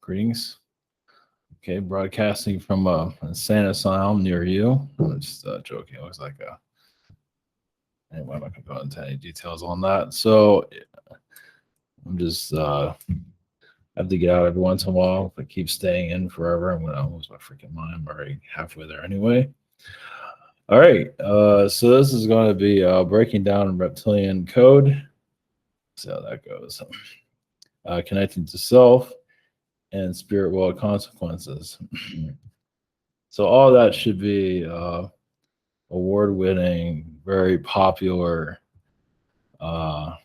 Greetings. Okay, broadcasting from a insane asylum near you. I'm just joking. It looks like a. Anyway, I'm not going to go into any details on that. So I'm just have to get out every once in a while. If I keep staying in forever, I'm going to lose my freaking mind. I'm already halfway there anyway. All right. So this is going to be breaking down reptilian code. See how that goes. Connecting to self and spirit world consequences. So all that should be award-winning, very popular, yeah,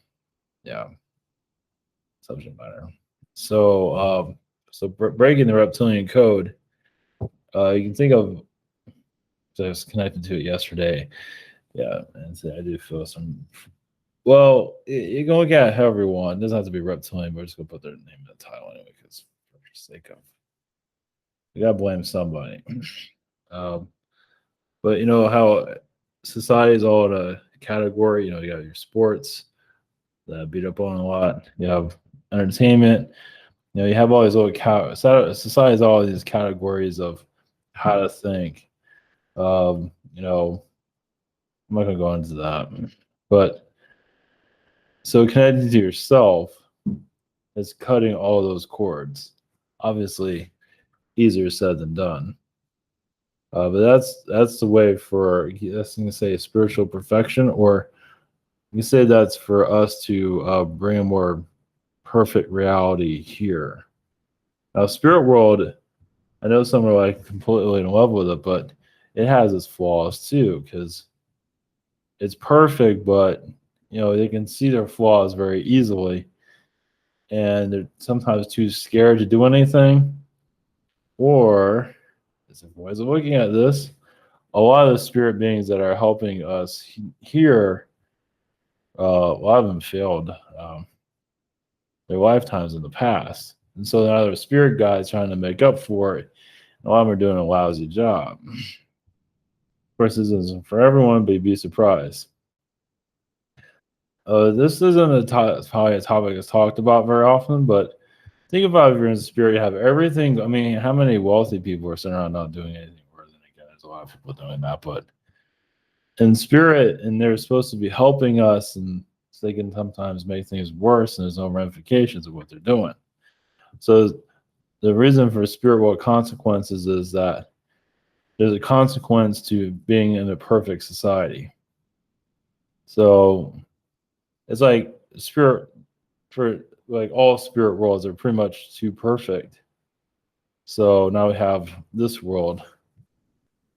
subject matter. So breaking the reptilian code, you can think of. So I was connected to it yesterday. Yeah, and so I do feel some. Well, you can look at it however you want. It doesn't have to be reptilian, but we're just gonna put their name in the title anyway, because for the sake of, you gotta blame somebody. Um, but you know how society is all in a category. You know, you got your sports that beat up on a lot. You have entertainment. You know, you have all these little society has all these categories of how to think. You know, I'm not gonna go into that, but so connecting to yourself is cutting all those cords. Obviously, easier said than done. But that's the way for, that's going to say spiritual perfection, or you say that's for us to bring a more perfect reality here. Now, spirit world, I know some are like completely in love with it, but it has its flaws too, because it's perfect, but you know they can see their flaws very easily, and they're sometimes too scared to do anything. Or, as if ways of looking at this, a lot of the spirit beings that are helping us here, a lot of them failed their lifetimes in the past. And so now there's spirit guides trying to make up for it. A lot of them are doing a lousy job. Of course, this isn't for everyone, but you'd be surprised. This isn't probably a topic that's talked about very often, but think about if you're in spirit, you have everything. I mean, how many wealthy people are sitting around not doing anything worth it? Again, there's a lot of people doing that, but in spirit, and they're supposed to be helping us, and so they can sometimes make things worse, and there's no ramifications of what they're doing. So the reason for spirit world consequences is that there's a consequence to being in a perfect society. So it's like spirit, for like all spirit worlds are pretty much too perfect. So now we have this world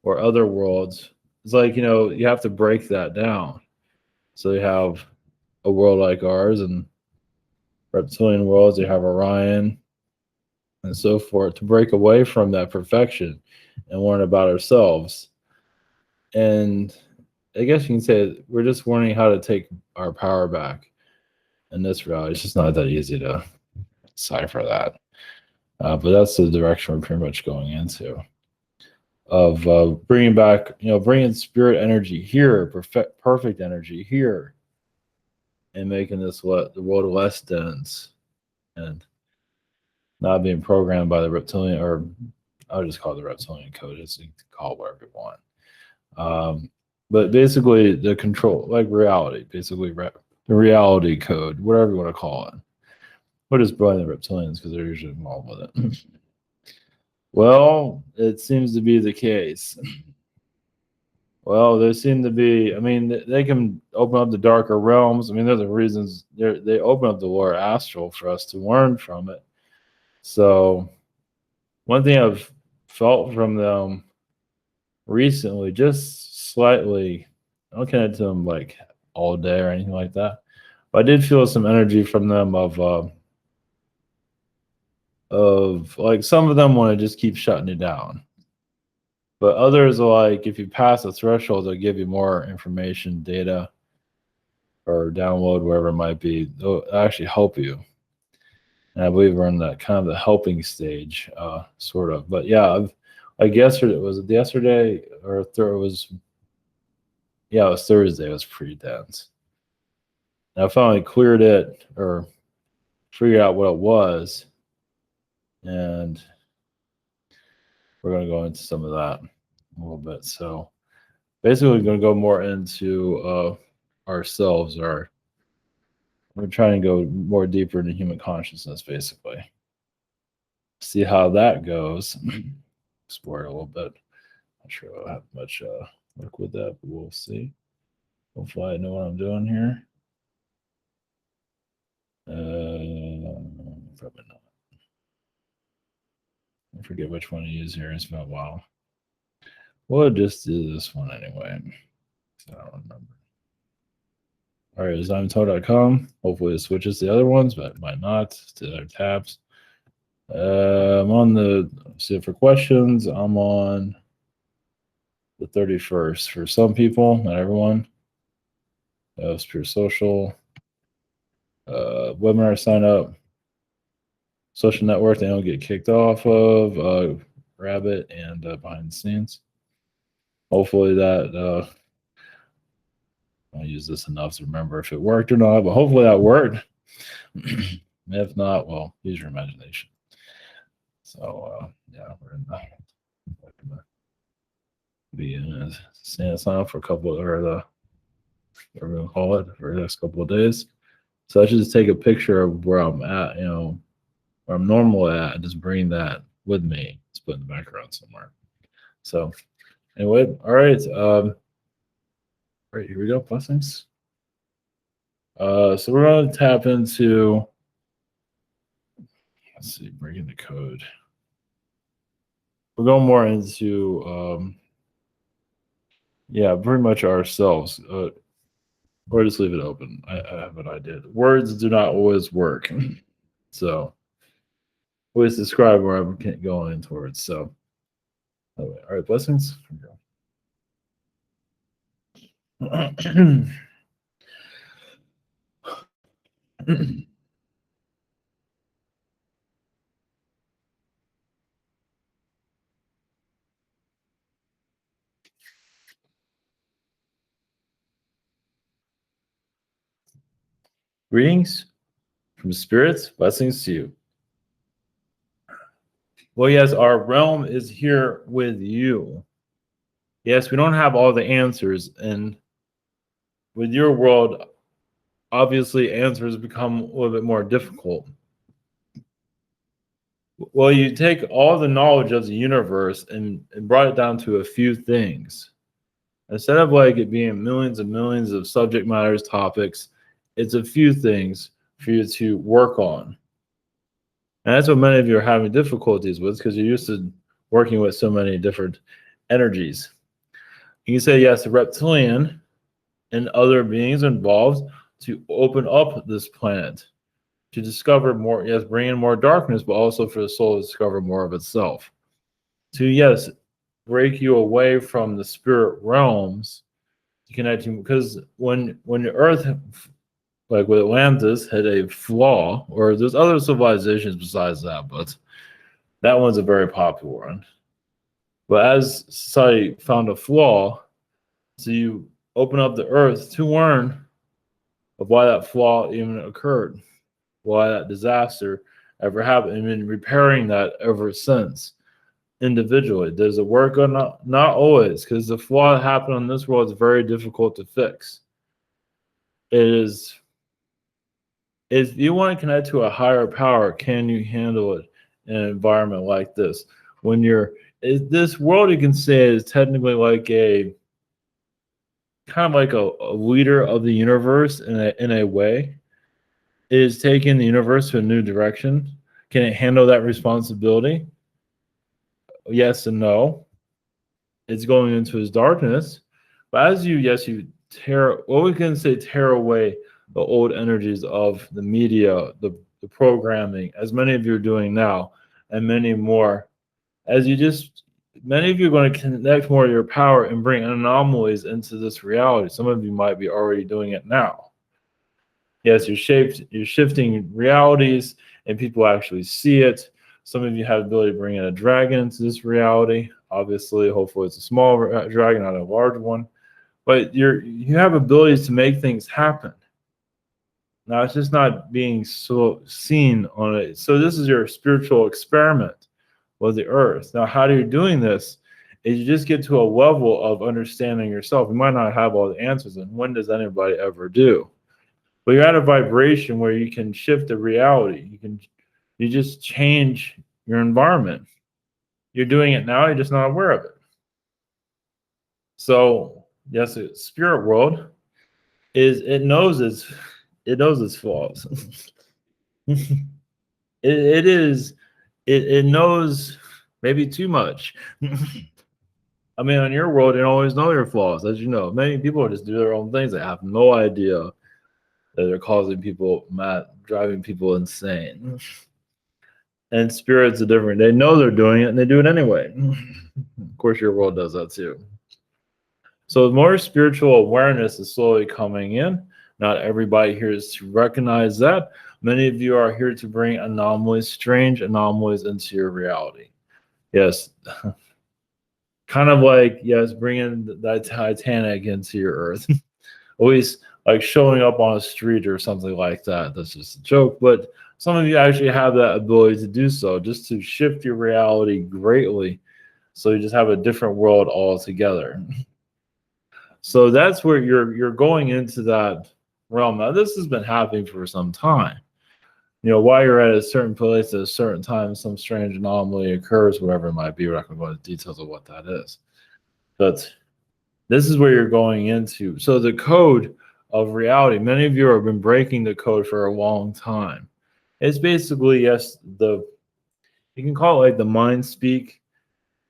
or other worlds. It's like, you know, you have to break that down. So you have a world like ours and reptilian worlds, you have Orion and so forth, to break away from that perfection and learn about ourselves. And I guess you can say we're just learning how to take our power back in this reality. It's just not that easy to decipher that. But that's the direction we're pretty much going into, of bringing back, you know, bringing spirit energy here, perfect energy here, and making this the world less dense and not being programmed by the reptilian, or I'll just call it the reptilian code. It's, you can call it whatever you want. But basically, the control, like reality, basically the reality code, whatever you want to call it. We'll just blame the reptilians because they're usually involved with it. Well, it seems to be the case. Well, there seem to be, I mean, they can open up the darker realms. I mean, there's the reasons they open up the lower astral for us to learn from it. So, one thing I've felt from them recently, just slightly, I don't connect to them like all day or anything like that, but I did feel some energy from them of like some of them want to just keep shutting it down. But others are like, if you pass a threshold, they'll give you more information, data, or download, wherever it might be. They'll actually help you. And I believe we're in that kind of the helping stage, sort of. But yeah, like yesterday, was it yesterday or it was, yeah, it was Thursday. It was pretty dense. And I finally cleared it or figured out what it was. and we're going to go into some of that a little bit. So basically, we're going to go more into ourselves. We're trying to go more deeper into human consciousness, basically. See how that goes. Explore it a little bit. Not sure I'll have much luck with that, but we'll see. Hopefully, I know what I'm doing here. Probably not. I forget which one to use here. It's been a while. We'll just do this one anyway. I don't remember. All right, designto.com. Hopefully, it switches the other ones, but it might not to other tabs. I'm on the, so for questions, I'm on the 31st. For some people, not everyone. Pure Social. Webinar sign up. Social network, they don't get kicked off of. Rabbit and behind the scenes. Hopefully that I'll use this enough to remember if it worked or not, but hopefully that worked. If not, well, use your imagination. So yeah, we're in be in sign up for a couple or the whatever we're gonna call it for the next couple of days. So I should just take a picture of where I'm at, where I'm normal at, and just bring that with me. It's put in the background somewhere. So anyway, all right. All right, here we go. Blessings. So we're going to tap into, let's see, breaking the code. We're going more into, yeah, pretty much ourselves. Or just leave it open. I have an idea. Words do not always work. So always describe where I'm going towards. So, anyway, all right, blessings. Greetings from spirits, blessings to you. Well, yes, our realm is here with you. Yes, we don't have all the answers, and with your world, obviously answers become a little bit more difficult. Well, you take all the knowledge of the universe and brought it down to a few things. Instead of like it being millions and millions of subject matters, topics, it's a few things for you to work on. And that's what many of you are having difficulties with because you're used to working with so many different energies. You can say yes, the reptilian and other beings involved to open up this planet, to discover more, yes, bring in more darkness, but also for the soul to discover more of itself. To, yes, break you away from the spirit realms to connect you, because when the earth, like with Atlantis, had a flaw, or there's other civilizations besides that, but that one's a very popular one. But as society found a flaw, so you open up the earth to learn of why that flaw even occurred, why that disaster ever happened, and been repairing that ever since individually. Does it work or not? Not always, because the flaw that happened in this world is very difficult to fix. It is, if you want to connect to a higher power, can you handle it in an environment like this? When you're, this world, you can say, is technically like a kind of like a leader of the universe in a way. It is taking the universe to a new direction. Can it handle that responsibility? Yes and no. It's going into his darkness. But as you, yes, you tear, well, we can say tear away the old energies of the media, the programming, as many of you are doing now, and many more. As you just, many of you are going to connect more to your power and bring anomalies into this reality. Some of you might be already doing it now. Yes, you're shifting realities, and people actually see it. Some of you have the ability to bring in a dragon into this reality. Obviously, hopefully it's a small dragon, not a large one. But you have abilities to make things happen. Now it's just not being so seen on it. So this is your spiritual experiment with the earth. Now, how you're doing this is you just get to a level of understanding yourself. You might not have all the answers, and when does anybody ever do? But you're at a vibration where you can shift the reality. You just change your environment. You're doing it now, you're just not aware of it. So yes, the spirit world it knows its flaws. it knows maybe too much. I mean, on your world, you don't always know your flaws, as you know. Many people just do their own things. They have no idea that they're causing people mad, driving people insane. And spirits are different. They know they're doing it, and they do it anyway. Of course, your world does that too. So more spiritual awareness is slowly coming in. Not everybody here is to recognize that. Many of you are here to bring anomalies, strange anomalies into your reality. Yes. Kind of like, yes, bringing the Titanic into your earth. Always like showing up on a street or something like that. That's just a joke. But some of you actually have that ability to do so, just to shift your reality greatly. So you just have a different world altogether. So that's where you're going into that realm. Now, this has been happening for some time. While you're at a certain place at a certain time, some strange anomaly occurs, whatever it might be. We're not going to go into details of what that is. But this is where you're going into. So the code of reality, many of you have been breaking the code for a long time. It's basically, yes, you can call it like the mind speak,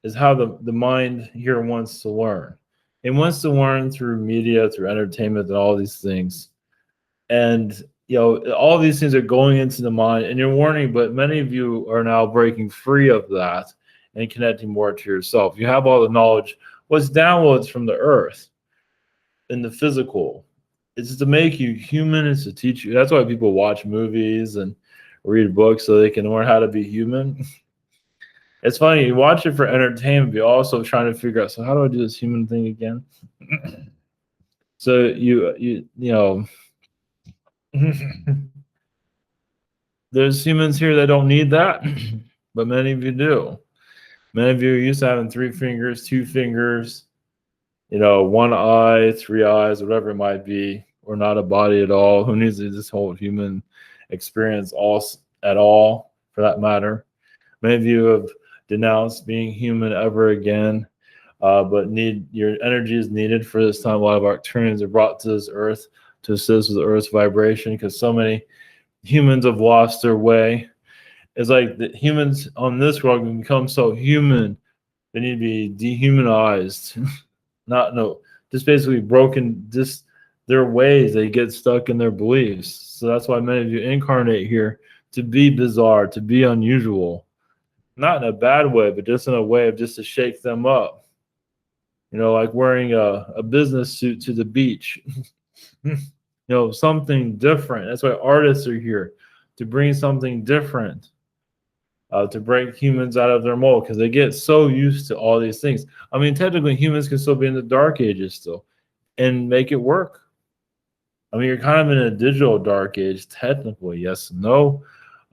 is how the mind here wants to learn. It wants to learn through media, through entertainment, and all these things. And all these things are going into the mind, and you're warning, but many of you are now breaking free of that and connecting more to yourself. You have all the knowledge. What's downloads from the earth in the physical? It's to make you human. It's to teach you. That's why people watch movies and read books so they can learn how to be human. It's funny, you watch it for entertainment, but you're also trying to figure out, so how do I do this human thing again? So you know, there's humans here that don't need that, but many of you do. Many of you are used to having 3 fingers, 2 fingers, 1 eye, 3 eyes, whatever it might be, or not a body at all. Who needs this whole human experience at all, for that matter? Many of you have denounced being human ever again, but your energy is needed for this time. A lot of Arcturians are brought to this earth to assist with the earth's vibration, because so many humans have lost their way. It's like the humans on this world can become so human, they need to be dehumanized. Just basically broken, just their ways. They get stuck in their beliefs. So that's why many of you incarnate here, to be bizarre, to be unusual. Not in a bad way, but just in a way of just to shake them up. Like wearing a business suit to the beach. Something different. That's why artists are here, to bring something different, to break humans out of their mold, because they get so used to all these things. I mean, technically, humans can still be in the dark ages still and make it work. I mean, you're kind of in a digital dark age, technically, yes and no.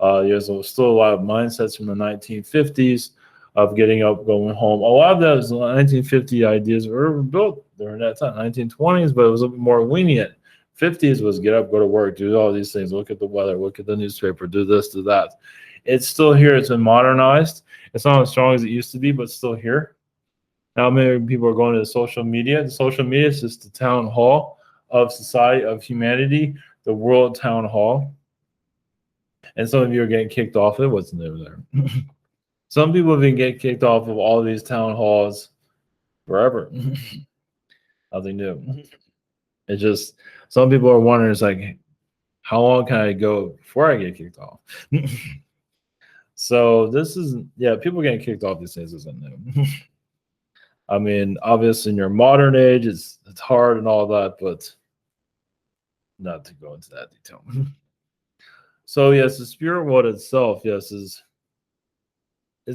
There's still a lot of mindsets from the 1950s of getting up, going home. A lot of those 1950 ideas were built during that time, 1920s, but it was a bit more lenient. 50s was get up, go to work, do all these things, look at the weather, look at the newspaper, do this, do that. It's still here. It's been modernized. It's not as strong as it used to be, but still here. Now many people are going to the social media. The social media is just the town hall of society, of humanity, the world town hall. And some of you are getting kicked off of it. What's new there? Some people have been getting kicked off of all these town halls forever. Nothing new. It's just, some people are wondering, it's like, how long can I go before I get kicked off? So this is, people getting kicked off these things isn't new. I mean, obviously in your modern age, it's hard and all that, but not to go into that detail. So yes, the spirit world itself, it's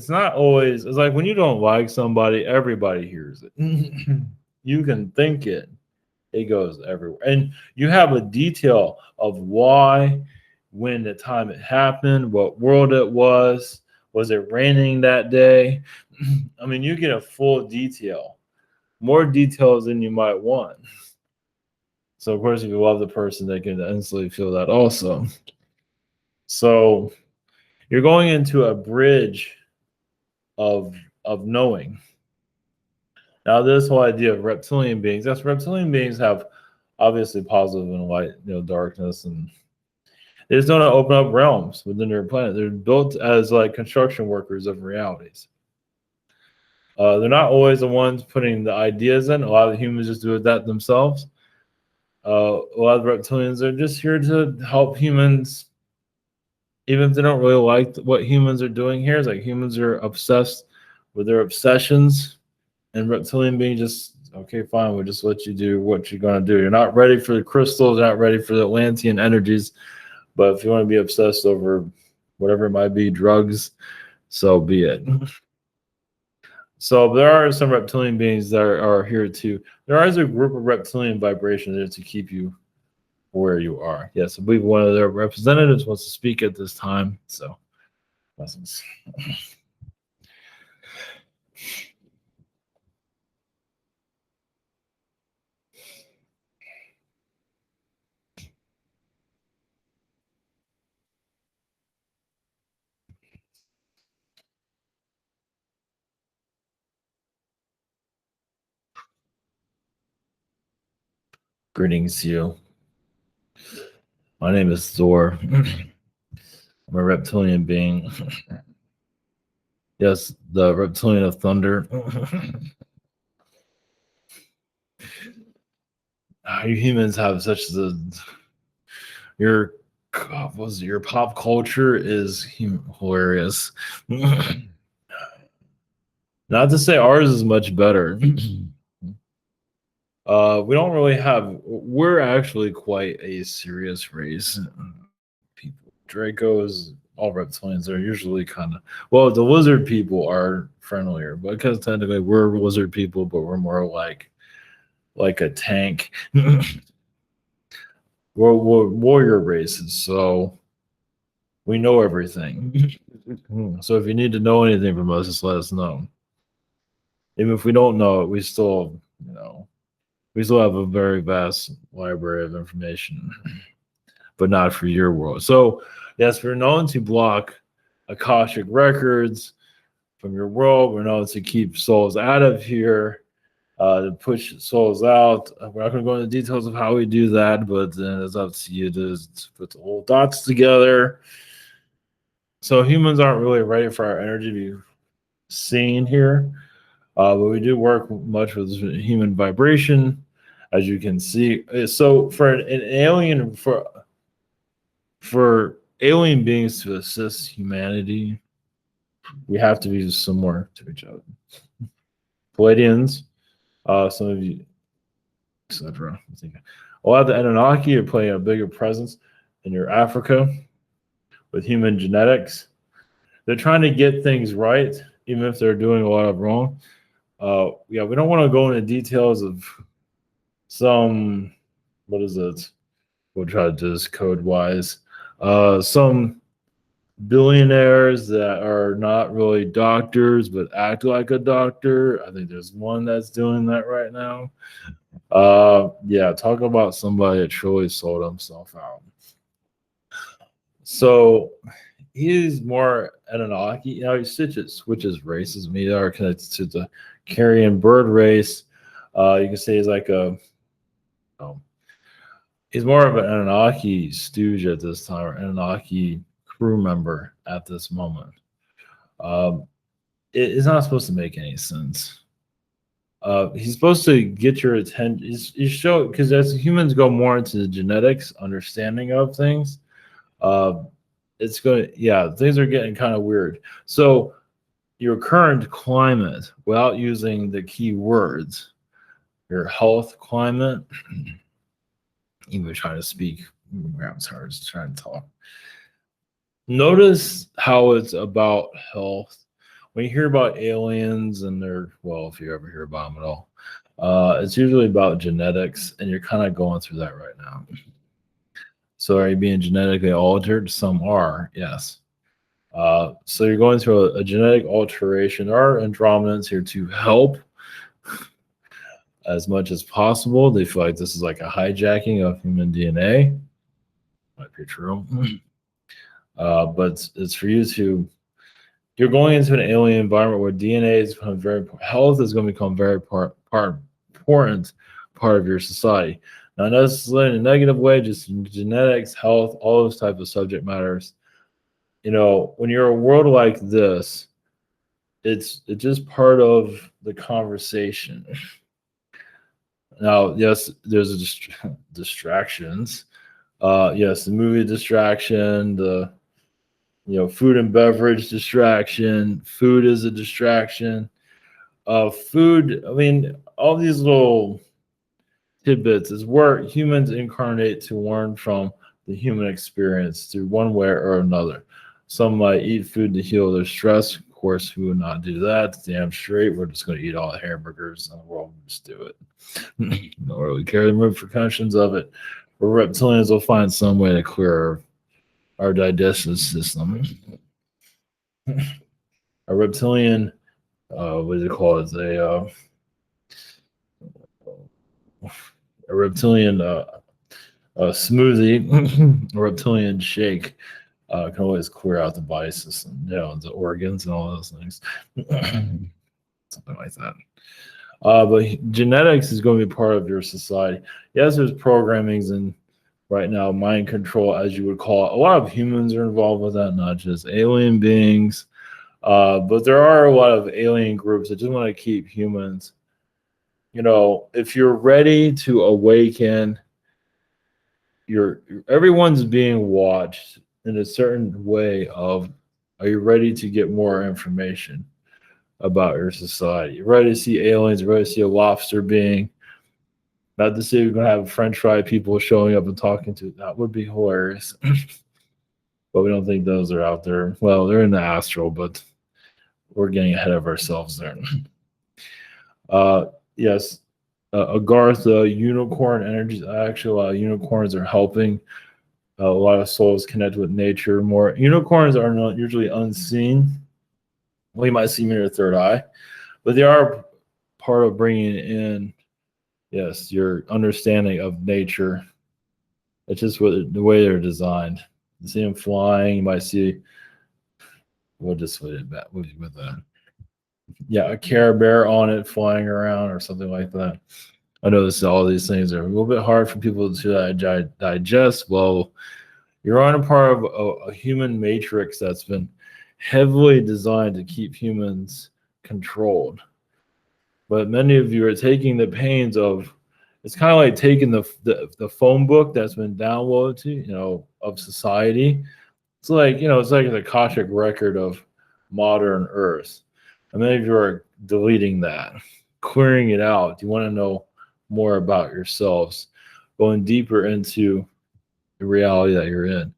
not always, it's like when you don't like somebody, everybody hears it. You can think it, It goes everywhere. And you have a detail of why, when the time it happened, what world it was it raining that day? I mean, you get a full detail, more details than you might want. So, of course, if you love the person, they can instantly feel that also. So, you're going into a bridge of knowing. Now, this whole idea of reptilian beings, yes, reptilian beings have obviously positive and light, darkness, and they just don't open up realms within their planet. They're built as like construction workers of realities. They're not always the ones putting the ideas in. A lot of humans just do that themselves. A lot of reptilians are just here to help humans, even if they don't really like what humans are doing here. It's like humans are obsessed with their obsessions, and reptilian being just, okay, fine, we'll just let you do what you're going to do. You're not ready for the crystals, not ready for the Atlantean energies, but if you want to be obsessed over whatever it might be, drugs, so be it. So there are some reptilian beings that are here too. There is a group of reptilian vibrations there to keep you where you are. Yes, I believe one of their representatives wants to speak at this time. So, blessings. Greetings, you. My name is Thor. I'm a reptilian being. Yes, the reptilian of thunder. You humans have such your was your pop culture is hilarious. Not to say ours is much better. We don't really have. We're actually quite a serious race. People, Dracos, all reptilians are usually kind of. Well, the lizard people are friendlier, because technically we're lizard people, but we're more like a tank. we're warrior races, so we know everything. So if you need to know anything from us, just let us know. Even if we don't know it, we still have a very vast library of information, but not for your world. So, yes, we're known to block Akashic records from your world. We're known to keep souls out of here, to push souls out. We're not going to go into details of how we do that, but it's up to you to put the whole dots together. So humans aren't really ready for our energy to be seen here, but we do work much with human vibration, as you can see. So for an alien, for alien beings to assist humanity, we have to be similar to each other. Palladians, some of you, etc. A lot of the Anunnaki are playing a bigger presence in your Africa with human genetics. They're trying to get things right, even if they're doing a lot of wrong. We don't want to go into details of some, what is it? We'll try to do this code wise. Some billionaires that are not really doctors but act like a doctor. I think there's one that's doing that right now. Talk about somebody that truly sold himself out. So he's more Anunnaki. He switches races. We are connected to the carrion bird race. You can say he's like he's more of an Anunnaki stooge at this time, or Anunnaki crew member at this moment. It's not supposed to make any sense. He's supposed to get your attention. He's show, because as humans go more into the genetics understanding of things, things are getting kind of weird. So your current climate, without using the key words, your health climate, even trying to speak, I'm sorry, just trying to talk. Notice how it's about health. When you hear about aliens and if you ever hear about them at all, It's usually about genetics, and you're kind of going through that right now. So are you being genetically altered? Some are, yes. So you're going through a genetic alteration. There are Andromedans here to help as much as possible. They feel like this is like a hijacking of human DNA. Might be true. But it's for you to, you're going into an alien environment where DNA is become very, health is going to become very important part of your society. Not necessarily in a negative way, just genetics, health, all those types of subject matters. When you're a world like this, it's just part of the conversation. Now, yes, there's distractions. Yes, the movie distraction, the food and beverage distraction. Food is a distraction. Food. I mean, all these little tidbits is where humans incarnate to learn from the human experience through one way or another. Some might eat food to heal their stress. Of course, who would not do that? Damn straight. We're just going to eat all the hamburgers in the world and just do it. Don't really care the repercussions of it. But reptilians will find some way to clear our digestive system. A reptilian, what do they call it? A reptilian smoothie, a reptilian shake can always clear out the body system, the organs and all those things. Something like that. But genetics is going to be part of your society. Yes, there's programmings and right now mind control, as you would call it. A lot of humans are involved with that, not just alien beings. But there are a lot of alien groups that just want to keep humans. If you're ready to awaken, everyone's being watched in a certain way of, are you ready to get more information about your society? You're ready to see aliens, you're ready to see a lobster being. Not to say we're going to have French fry people showing up and talking to. That would be hilarious. But we don't think those are out there. Well, they're in the astral, but we're getting ahead of ourselves there. Yes, Agartha, unicorn energies. Actually, a lot of unicorns are helping. A lot of souls connect with nature more. Unicorns are not usually unseen. Well, you might see them in your third eye, but they are part of bringing in, yes, your understanding of nature. It's just the way they're designed. You see them flying. You might see. We'll just leave it back with that. Yeah, a Care Bear on it flying around or something like that. I know all these things are a little bit hard for people to digest. Well, you're on a part of a human matrix that's been heavily designed to keep humans controlled. But many of you are taking the pains of, it's kind of like taking the phone book that's been downloaded to, of society. It's like, it's like an Akashic record of modern Earth. And many of you are deleting that, clearing it out. You want to know more about yourselves, going deeper into the reality that you're in.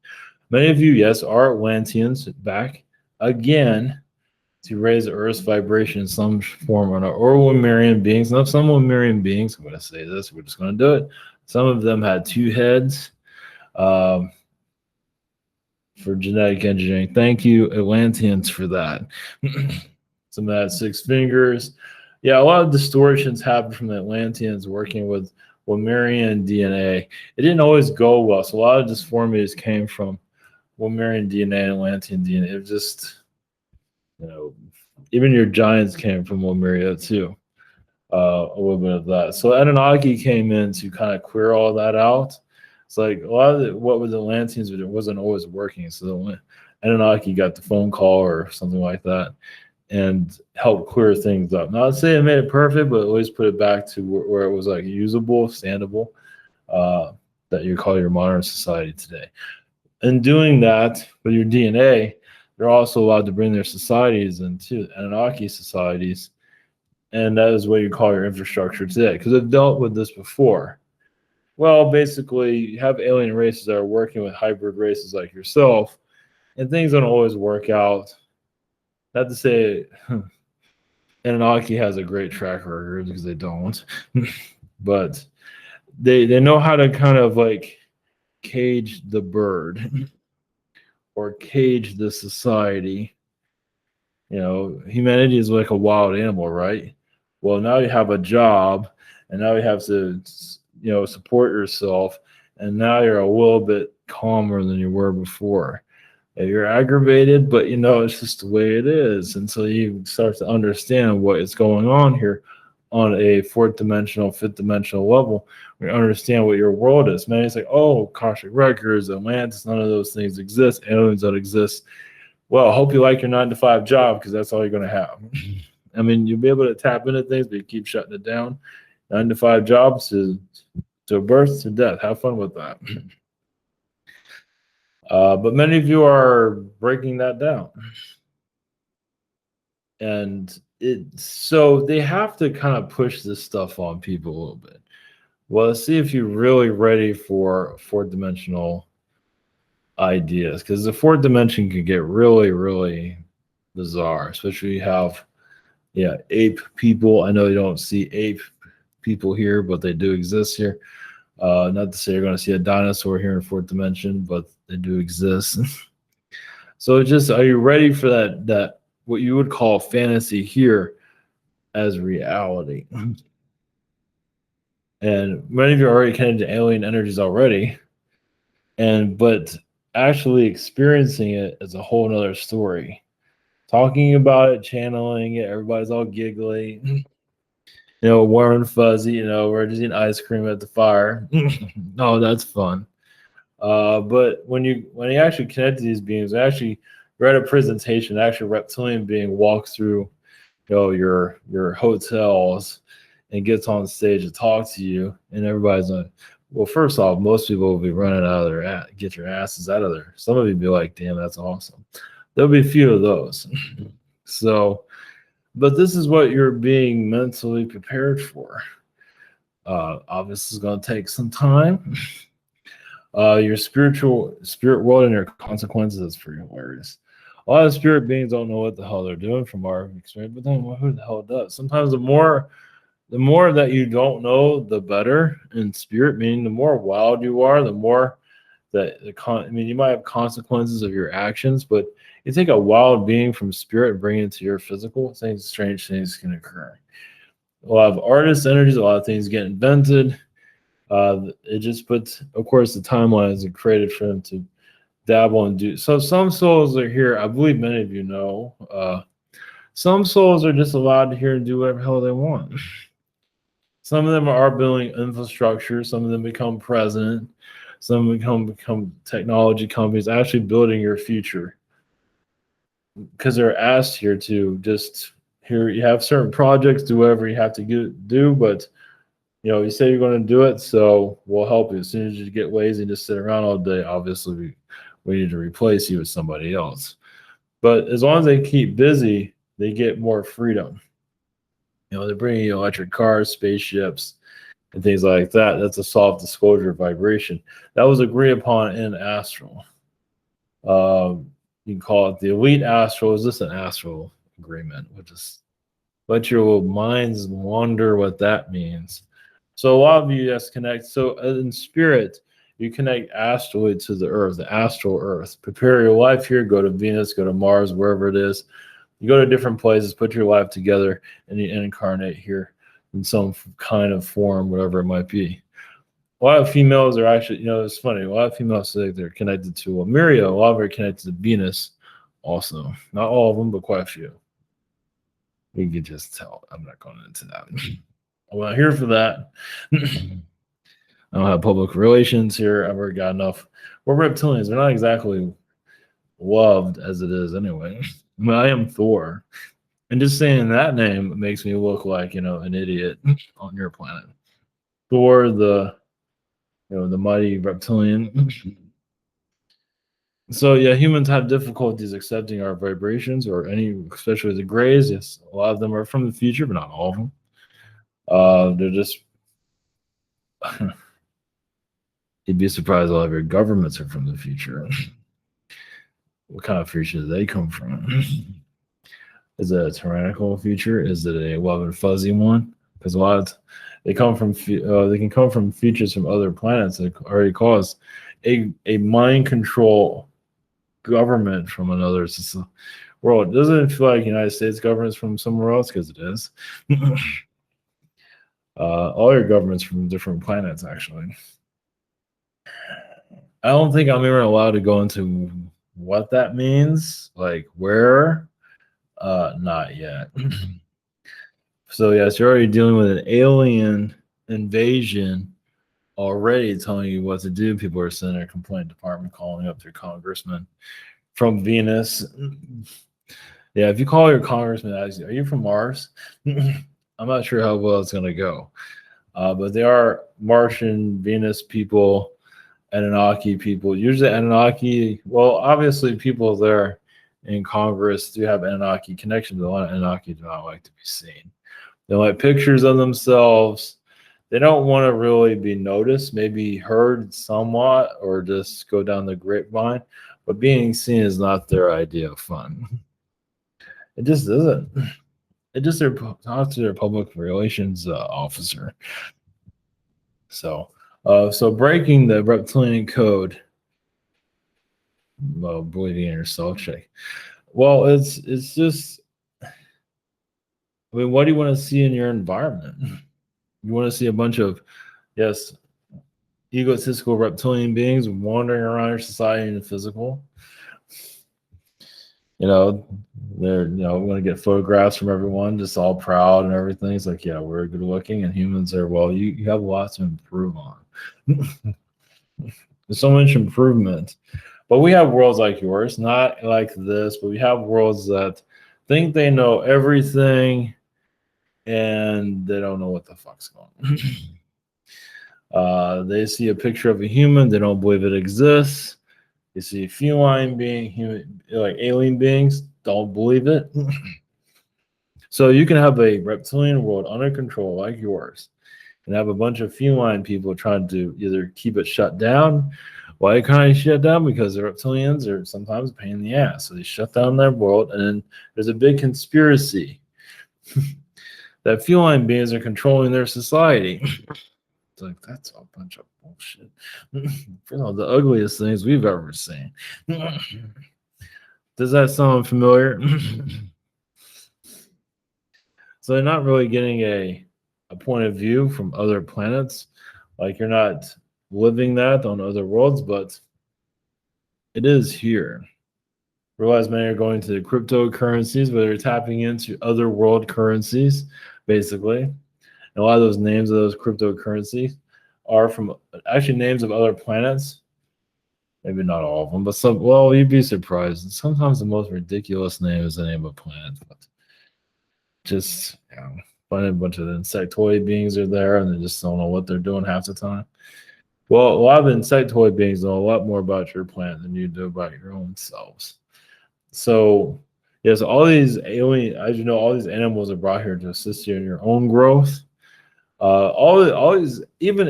Many of you, yes, are Atlanteans back again to raise the Earth's vibration in some form or another, or Lemurian beings. Now, some Lemurian beings, I'm going to say this, we're just going to do it. Some of them had two heads. For genetic engineering. Thank you, Atlanteans, for that. Some of that 6 fingers. Yeah, a lot of distortions happen from the Atlanteans working with Lemurian DNA. It didn't always go well, so a lot of disformities came from Lemurian DNA and Atlantean DNA. It was just, even your giants came from Lemuria too. A little bit of that. So Anunnaki came in to kind of clear all that out. It's like a lot of what was the Atlanteans it wasn't always working. So the Anunnaki got the phone call or something like that and helped clear things up. Not to say it made it perfect, but at least put it back to where it was like usable, standable, that you call your modern society today. In doing that with your DNA, they're also allowed to bring their societies into Anunnaki societies. And that is what you call your infrastructure today. Because I've dealt with this before. Well, basically, you have alien races that are working with hybrid races like yourself, and things don't always work out. Not to say Anunnaki has a great track record because they don't, but they know how to kind of like cage the bird or cage the society. Humanity is like a wild animal, right? Well, now you have a job, and now you have to, support yourself, and now you're a little bit calmer than you were before. And you're aggravated, but it's just the way it is until you start to understand what is going on here on a fourth dimensional, fifth dimensional level. We understand what your world is. Man, it's like, oh, Akashic records, Atlantis, none of those things exist. Aliens don't exist. Well, I hope you like your 9 to 5 job because that's all you're going to have. I mean, you'll be able to tap into things, but you keep shutting it down. 9 to 5 jobs to birth to death. Have fun with that. But many of you are breaking that down. And so they have to kind of push this stuff on people a little bit. Well, let's see if you're really ready for fourth dimensional ideas, because the fourth dimension can get really, really bizarre, especially you have ape people. I know you don't see ape people here, but they do exist here. Not to say you're going to see a dinosaur here in fourth dimension, but they do exist. So just, are you ready for that what you would call fantasy here as reality? And many of you are already connected to alien energies already, but actually experiencing it is a whole nother story. Talking about it, channeling it, everybody's all giggly, warm and fuzzy, we're just eating ice cream at the fire. Oh, that's fun. But when you actually connect to these beings, actually read a presentation, actually reptilian being walks through your hotels and gets on stage to talk to you, and everybody's like, well, first off, most people will be running out of their get your asses out of there. Some of you be like, damn, that's awesome. There'll be a few of those. So, but this is what you're being mentally prepared for. Obviously, it's going to take some time. Your spirit world and your consequences is pretty hilarious. A lot of spirit beings don't know what the hell they're doing from our experience, but then who the hell does? Sometimes the more that you don't know, the better in spirit, meaning the more wild you are, the more that you might have consequences of your actions, but you take a wild being from spirit and bring it into your physical, strange things can occur. A lot of artist energies, a lot of things get invented. It just puts, of course, the timeline is created for them to dabble and do. So some souls are here. I believe many of you know. Some souls are just allowed to hear and do whatever the hell they want. Some of them are building infrastructure. Some of them become president. Some become technology companies, actually building your future. Because they're asked here to just here. You have certain projects, do whatever you have to do, but you say you're going to do it, so we'll help you. As soon as you get lazy and just sit around all day, obviously we need to replace you with somebody else. But as long as they keep busy, they get more freedom. They're bringing you electric cars, spaceships, and things like that. That's a soft disclosure vibration. That was agreed upon in astral. You can call it the elite astral. Is this an astral agreement? Which is let your minds wonder what that means. So a lot of you just connect. So in spirit, you connect astrally to the earth, the astral earth. Prepare your life here. Go to Venus, go to Mars, wherever it is. You go to different places, put your life together, and you incarnate here in some kind of form, whatever it might be. A lot of females are actually, it's funny. A lot of females say they're connected to Lemuria. A lot of them are connected to Venus also. Not all of them, but quite a few. You can just tell. I'm not going into that. I'm not here for that. I don't have public relations here. I've already got enough. We're reptilians. They're not exactly loved as it is anyway. I am Thor. And just saying that name makes me look like, an idiot on your planet. Thor, the mighty reptilian. So yeah, humans have difficulties accepting our vibrations, or especially the grays. Yes, a lot of them are from the future, but not all of them. They're just you'd be surprised a lot of your governments are from the future. What kind of future do they come from? Is it a tyrannical future? Is it a love and fuzzy one? Because a lot of they come from they can come from futures from other planets that already cause a mind control government from another world. Doesn't it feel like United States government's from somewhere else? Because it is. All your governments from different planets, actually. I don't think I'm even allowed to go into what that means, like where. Not yet. So yes, you're already dealing with an alien invasion already telling you what to do. People are sending a complaint department calling up their congressman from Venus. Yeah, if you call your congressman, ask you, are you from Mars? I'm not sure how well it's going to go. But they are Martian, Venus people, Anunnaki people. Usually Anunnaki, well, obviously people there in Congress do have Anunnaki connections. A lot of Anunnaki do not like to be seen. They like pictures of themselves. They don't want to really be noticed, maybe heard somewhat, or just go down the grapevine. But being seen is not their idea of fun. It just isn't. It just their talk to their public relations officer. So, so breaking the reptilian code, well, believing in yourself, check. Well, it's just. I mean, what do you want to see in your environment? You want to see a bunch of, yes, egotistical reptilian beings wandering around your society in the physical. They're going to get photographs from everyone, just all proud and everything. It's like, yeah, we're good looking, and humans are, well, you have lots to improve on. There's so much improvement. But we have worlds like yours, not like this, but we have worlds that think they know everything and they don't know what the fuck's going on. They see a picture of a human, they don't believe it exists. You see feline being, human, like alien beings, don't believe it. So you can have a reptilian world under control like yours and have a bunch of feline people trying to either keep it shut down. Why can't they shut down? Because the reptilians are sometimes a pain in the ass. So they shut down their world, and then there's a big conspiracy that feline beings are controlling their society. It's like, that's a bunch of bullshit. The ugliest things we've ever seen. Does that sound familiar? So they're not really getting a point of view from other planets. Like, you're not living that on other worlds, but it is here. Realize many are going to cryptocurrencies, where they're tapping into other world currencies, basically. And a lot of those names of those cryptocurrencies are from actually names of other planets. Maybe not all of them, but some. Well, you'd be surprised. Sometimes the most ridiculous name is the name of a planet. But just, finding a bunch of insectoid beings are there, and they just don't know what they're doing half the time. Well, a lot of insectoid beings know a lot more about your planet than you do about your own selves. So, yes, all these alien, as you know, all these animals are brought here to assist you in your own growth. All these, even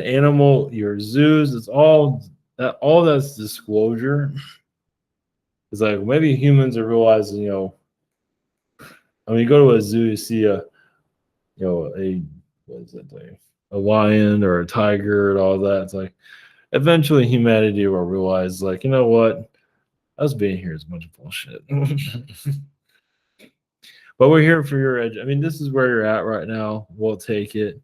your zoos, it's all that's disclosure. It's like maybe humans are realizing, I mean, you go to a zoo, you see a what is it, a lion or a tiger and all that. It's like eventually humanity will realize, like, you know what, us being here is a bunch of bullshit. But we're here for your edge. I mean, this is where you're at right now. We'll take it.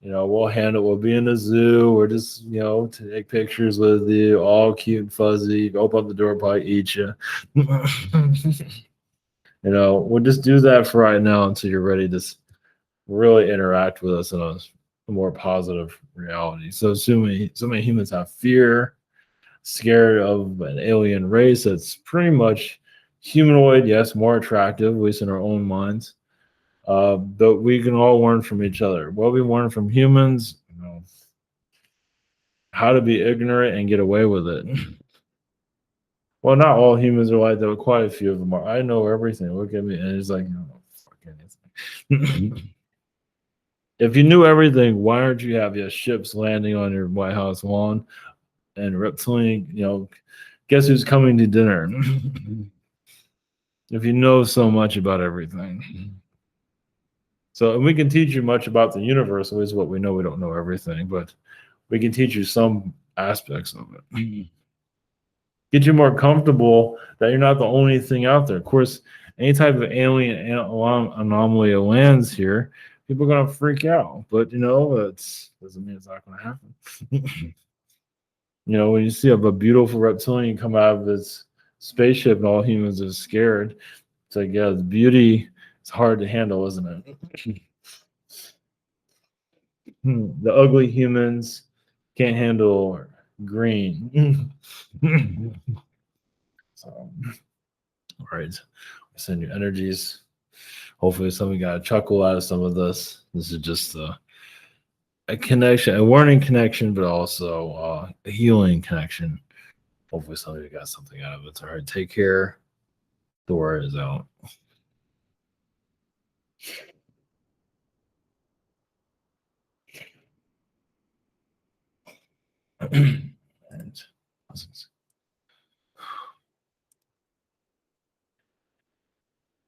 We'll handle it. We'll be in the zoo. We're just, take pictures with you, all cute and fuzzy. Open up the door, probably eat you. We'll just do that for right now until you're ready to really interact with us in a more positive reality. So many humans have fear, scared of an alien race that's pretty much humanoid, yes, more attractive, at least in our own minds. But we can all learn from each other. What we learn from humans, how to be ignorant and get away with it. Well, not all humans are like that, but quite a few of them are. I know everything. Look at me. And it's like, fuck anything. If you knew everything, why aren't you have your ships landing on your White House lawn and reptilian, guess who's coming to dinner? if you know so much about everything. So, and we can teach you much about the universe, is what we know. We don't know everything, but we can teach you some aspects of it. Get you more comfortable that you're not the only thing out there. Of course, any type of alien anomaly that lands here, people are gonna freak out. But it doesn't mean it's not gonna happen. When you see a beautiful reptilian come out of its spaceship and all humans are scared, it's like, yeah, the beauty is hard to handle, isn't it? The ugly humans can't handle green. So, all right, send your energies. Hopefully, somebody got a chuckle out of some of this. This is just a connection, a warning connection, but also a healing connection. Hopefully, somebody got something out of it. All right, take care. The word is out. And